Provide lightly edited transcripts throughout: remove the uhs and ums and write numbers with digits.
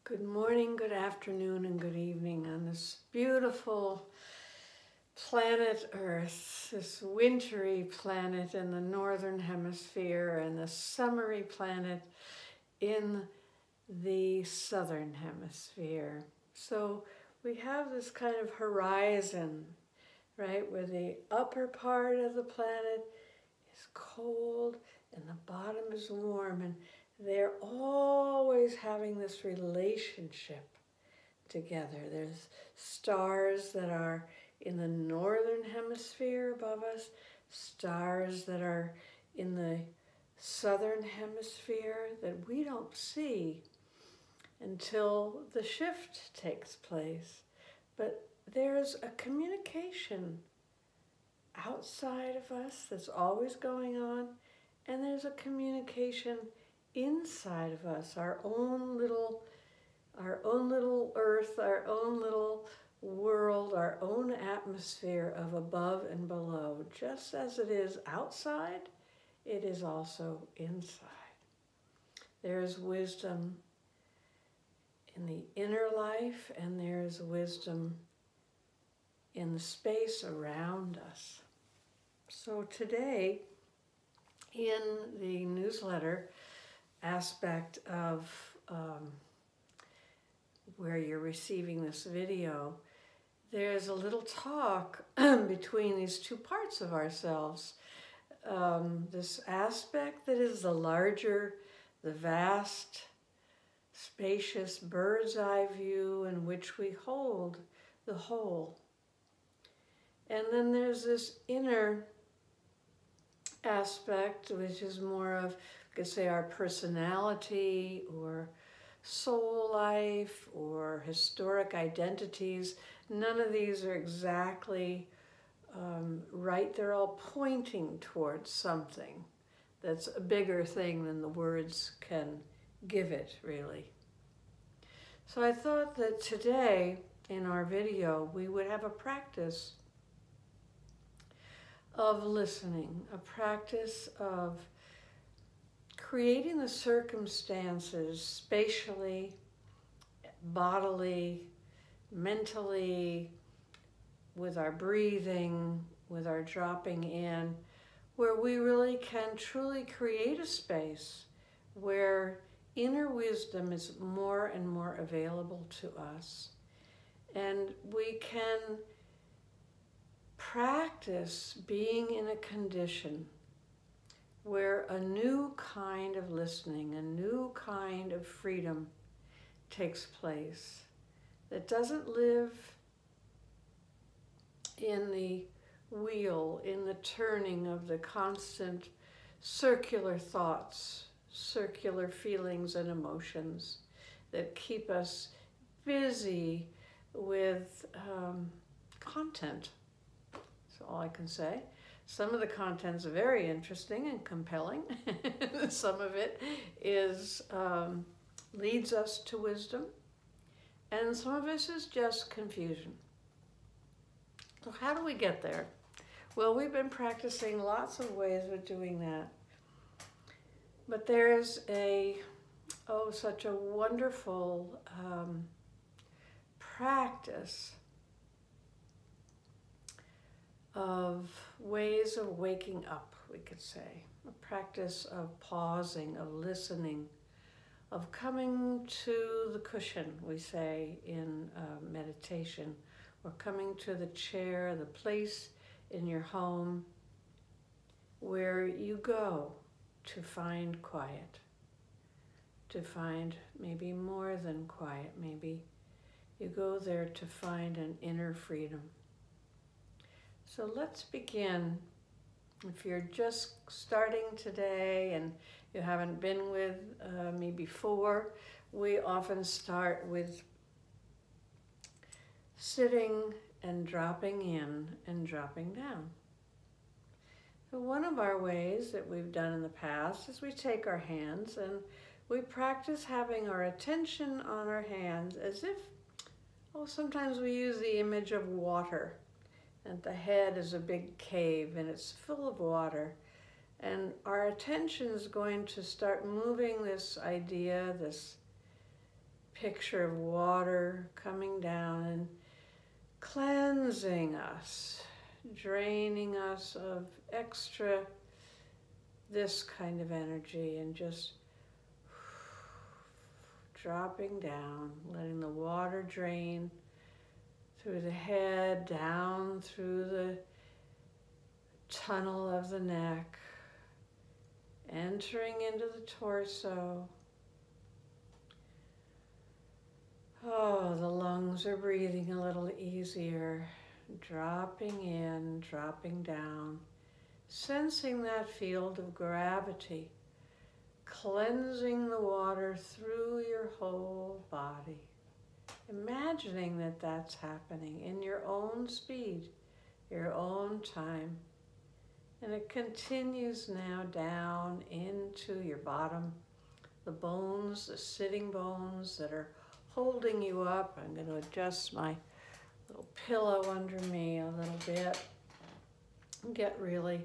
Good morning, good afternoon, and good evening on this beautiful planet Earth, this wintry planet in the northern hemisphere and the summery planet in the southern hemisphere. So we have this kind of horizon, right, where the upper part of the planet is cold and the bottom is warm, and they're always having this relationship together. There's stars that are in the northern hemisphere above us, stars that are in the southern hemisphere that we don't see until the shift takes place. But there's a communication outside of us that's always going on, and there's a communication inside of us, our own little earth, our own little world, our own atmosphere of above and below. Just as it is outside, it is also inside. There is wisdom in the inner life, and there is wisdom in the space around us. So today, in the newsletter aspect of where you're receiving this video, there's a little talk between these two parts of ourselves. This aspect that is the larger, the vast, spacious bird's eye view in which we hold the whole. And then there's this inner aspect, which is more of, you could say, our personality or soul life or historic identities. None of these are exactly right. They're all pointing towards something that's a bigger thing than the words can give it, really. So I thought that today in our video we would have a practice of listening, a practice of creating the circumstances spatially, bodily, mentally, with our breathing, with our dropping in, where we really can truly create a space where inner wisdom is more and more available to us. And we can practice being in a condition where a new kind of listening, a new kind of freedom takes place that doesn't live in the wheel, in the turning of the constant circular thoughts, circular feelings and emotions that keep us busy with content. That's all I can say. Some of the content's very interesting and compelling. Some of it is leads us to wisdom, and some of it is just confusion. So how do we get there? Well, we've been practicing lots of ways of doing that. But there's such a wonderful practice of ways of waking up, we could say. A practice of pausing, of listening, of coming to the cushion, we say in meditation, or coming to the chair, the place in your home where you go to find quiet, to find maybe more than quiet. Maybe you go there to find an inner freedom. So let's begin. If you're just starting today and you haven't been with me before, we often start with sitting and dropping in and dropping down. So one of our ways that we've done in the past is we take our hands and we practice having our attention on our hands as if, sometimes we use the image of water. And the head is a big cave and it's full of water. And our attention is going to start moving this idea, this picture of water coming down and cleansing us, draining us of extra this kind of energy, and just dropping down, letting the water drain through the head, down through the tunnel of the neck, entering into the torso. Oh, the lungs are breathing a little easier, dropping in, dropping down, sensing that field of gravity, cleansing the water through your whole body. Imagining that that's happening in your own speed, your own time. And it continues now down into your bottom, the bones, the sitting bones that are holding you up. I'm going to adjust my little pillow under me a little bit and get really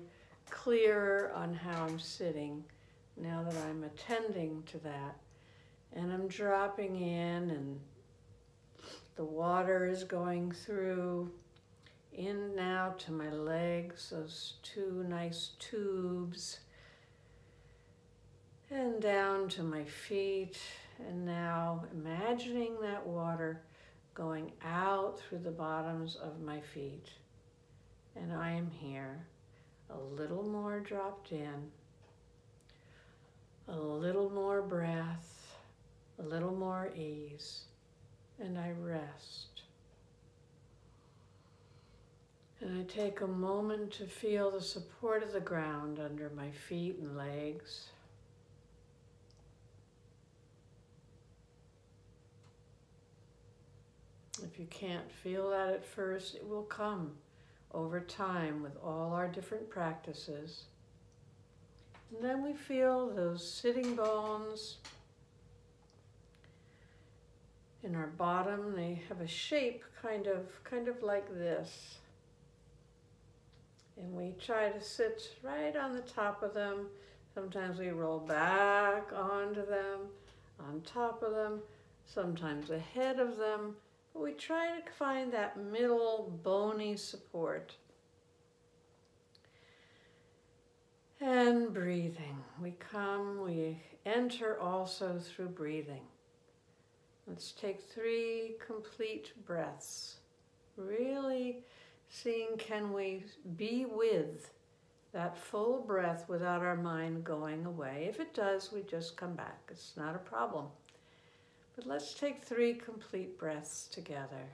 clearer on how I'm sitting now that I'm attending to that. And I'm dropping in, and the water is going through, in now to my legs, those two nice tubes, and down to my feet. And now imagining that water going out through the bottoms of my feet. And I am here, a little more dropped in, a little more breath, a little more ease, and I rest. And I take a moment to feel the support of the ground under my feet and legs. If you can't feel that at first, it will come over time with all our different practices. And then we feel those sitting bones in our bottom. They have a shape kind of like this. And we try to sit right on the top of them. Sometimes we roll back onto them, on top of them, sometimes ahead of them. But we try to find that middle bony support. And breathing. We enter also through breathing. Let's take 3 complete breaths. Really seeing, can we be with that full breath without our mind going away? If it does, we just come back. It's not a problem. But let's take 3 complete breaths together.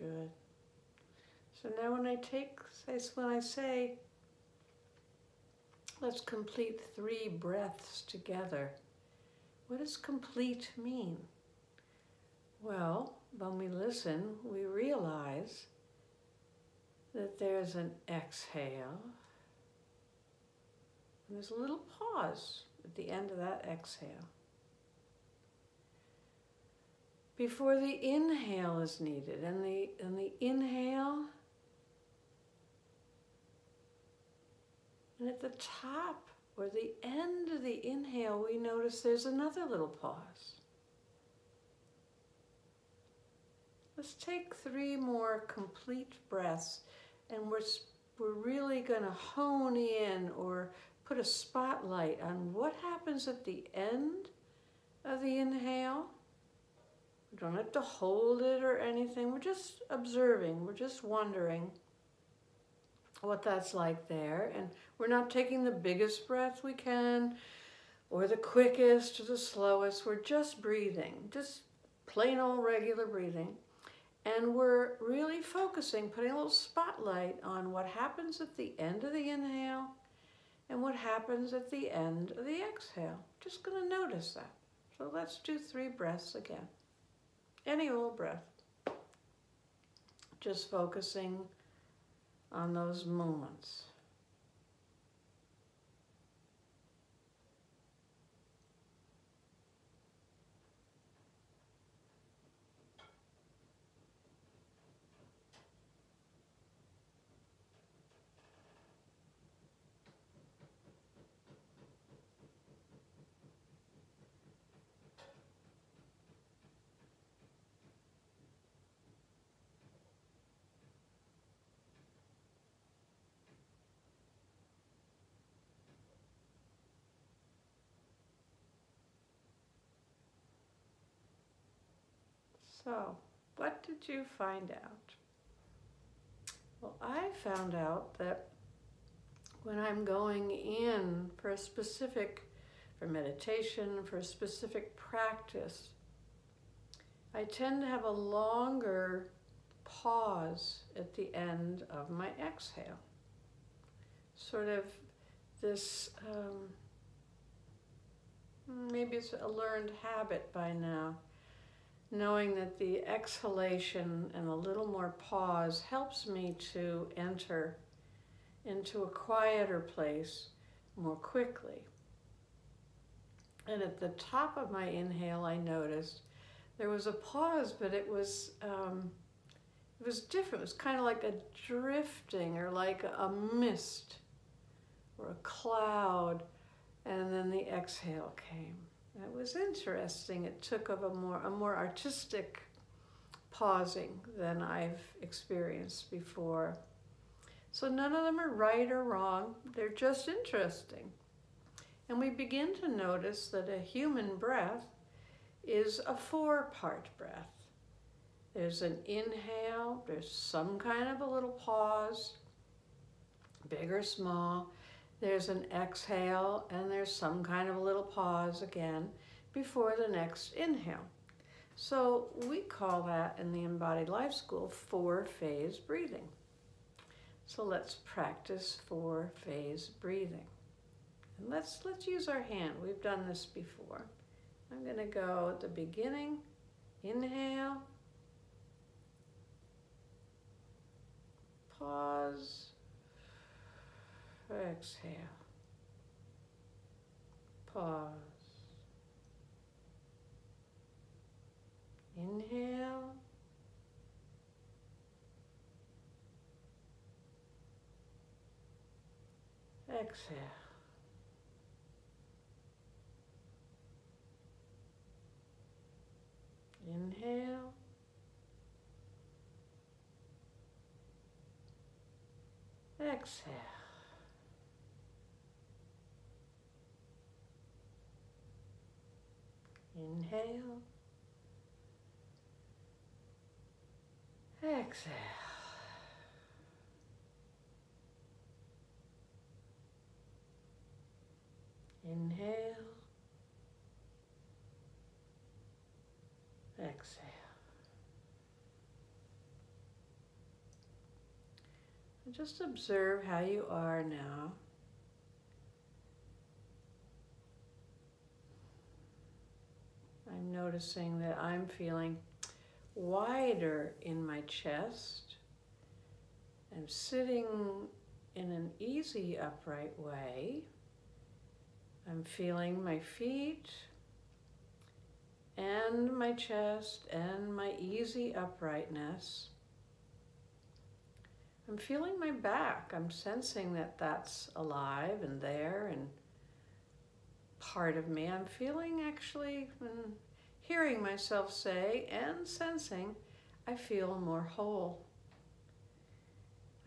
Good. So now when I say, let's complete 3 breaths together, what does complete mean? Well, when we listen, we realize that there's an exhale, and there's a little pause at the end of that exhale. Before the inhale is needed, and the inhale, and at the top or the end of the inhale, we notice there's another little pause. Let's take 3 more complete breaths, and we're really going to hone in or put a spotlight on what happens at the end of the inhale. We don't have to hold it or anything. We're just observing. We're just wondering what that's like there. And we're not taking the biggest breath we can or the quickest or the slowest. We're just breathing, just plain old regular breathing. And we're really focusing, putting a little spotlight on what happens at the end of the inhale and what happens at the end of the exhale. Just going to notice that. So let's do 3 breaths again. Any old breath. Just focusing on those moments. So, what did you find out? Well, I found out that when I'm going in for meditation, for a specific practice, I tend to have a longer pause at the end of my exhale. Sort of this, maybe it's a learned habit by now, knowing that the exhalation and a little more pause helps me to enter into a quieter place more quickly. And at the top of my inhale, I noticed there was a pause, but it was different. It was kind of like a drifting or like a mist or a cloud, and then the exhale came. It was interesting. It took of a more artistic pausing than I've experienced before. So none of them are right or wrong. They're just interesting. And we begin to notice that a human breath is a 4-part breath. There's an inhale, there's some kind of a little pause, big or small. There's an exhale, and there's some kind of a little pause again before the next inhale. So we call that in the Embodied Life School 4-phase breathing. So let's practice 4-phase breathing. And let's use our hand. We've done this before. I'm going to go at the beginning, inhale, pause, exhale, pause, inhale, exhale, inhale, exhale. Inhale, exhale, inhale, exhale. And just observe how you are now. I'm noticing that I'm feeling wider in my chest. I'm sitting in an easy upright way. I'm feeling my feet and my chest and my easy uprightness. I'm feeling my back. I'm sensing that that's alive and there and part of me. I'm feeling actually, hearing myself say and sensing, I feel more whole.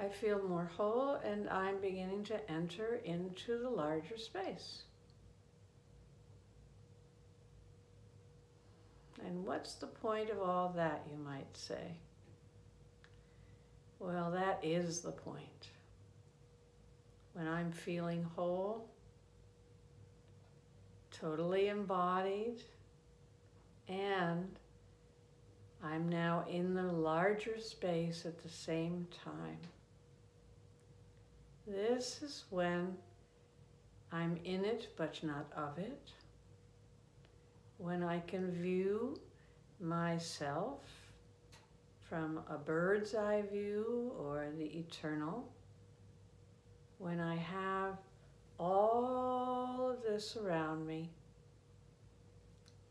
I feel more whole, and I'm beginning to enter into the larger space. And what's the point of all that, you might say? Well, that is the point. When I'm feeling whole, totally embodied, and I'm now in the larger space at the same time. This is when I'm in it but not of it, when I can view myself from a bird's eye view or the eternal, when I have all of this around me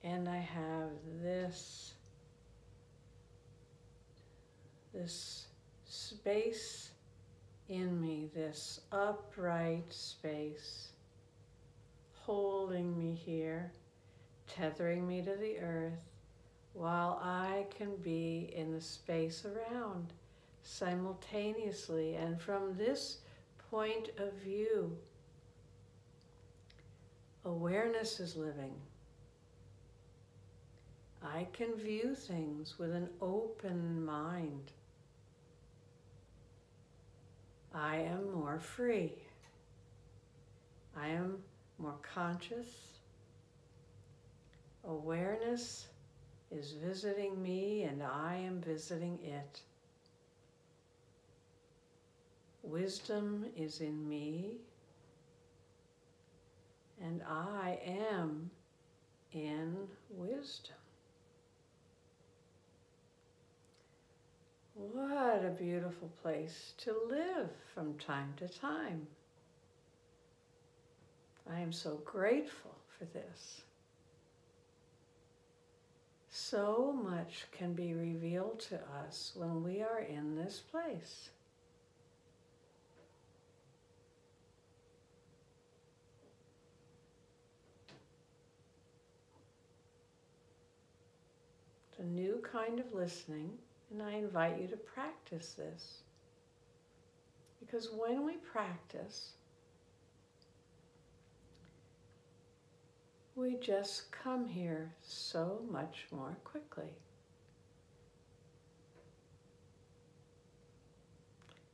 and I have this space in me, this upright space, holding me here, tethering me to the earth, while I can be in the space around simultaneously. And from this point of view, awareness is living. I can view things with an open mind. I am more free. I am more conscious. Awareness is visiting me and I am visiting it. Wisdom is in me and I am in wisdom. What a beautiful place to live from time to time. I am so grateful for this. So much can be revealed to us when we are in this place. It's a new kind of listening. And I invite you to practice this. Because when we practice, we just come here so much more quickly.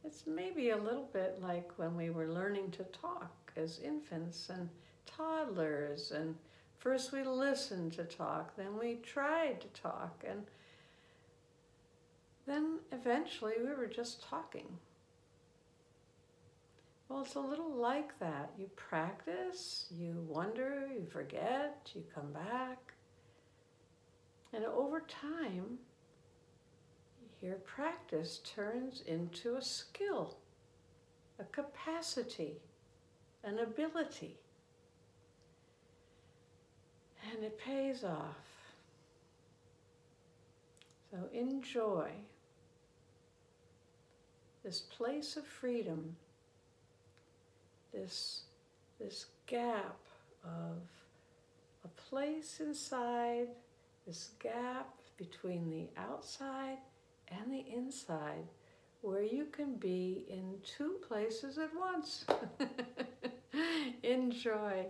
It's maybe a little bit like when we were learning to talk as infants and toddlers. And first we listened to talk, then we tried to talk, and then eventually we were just talking. Well, it's a little like that. You practice, you wonder, you forget, you come back. And over time, your practice turns into a skill, a capacity, an ability. And it pays off. So enjoy this place of freedom, this gap of a place inside, this gap between the outside and the inside, where you can be in two places at once. Enjoy.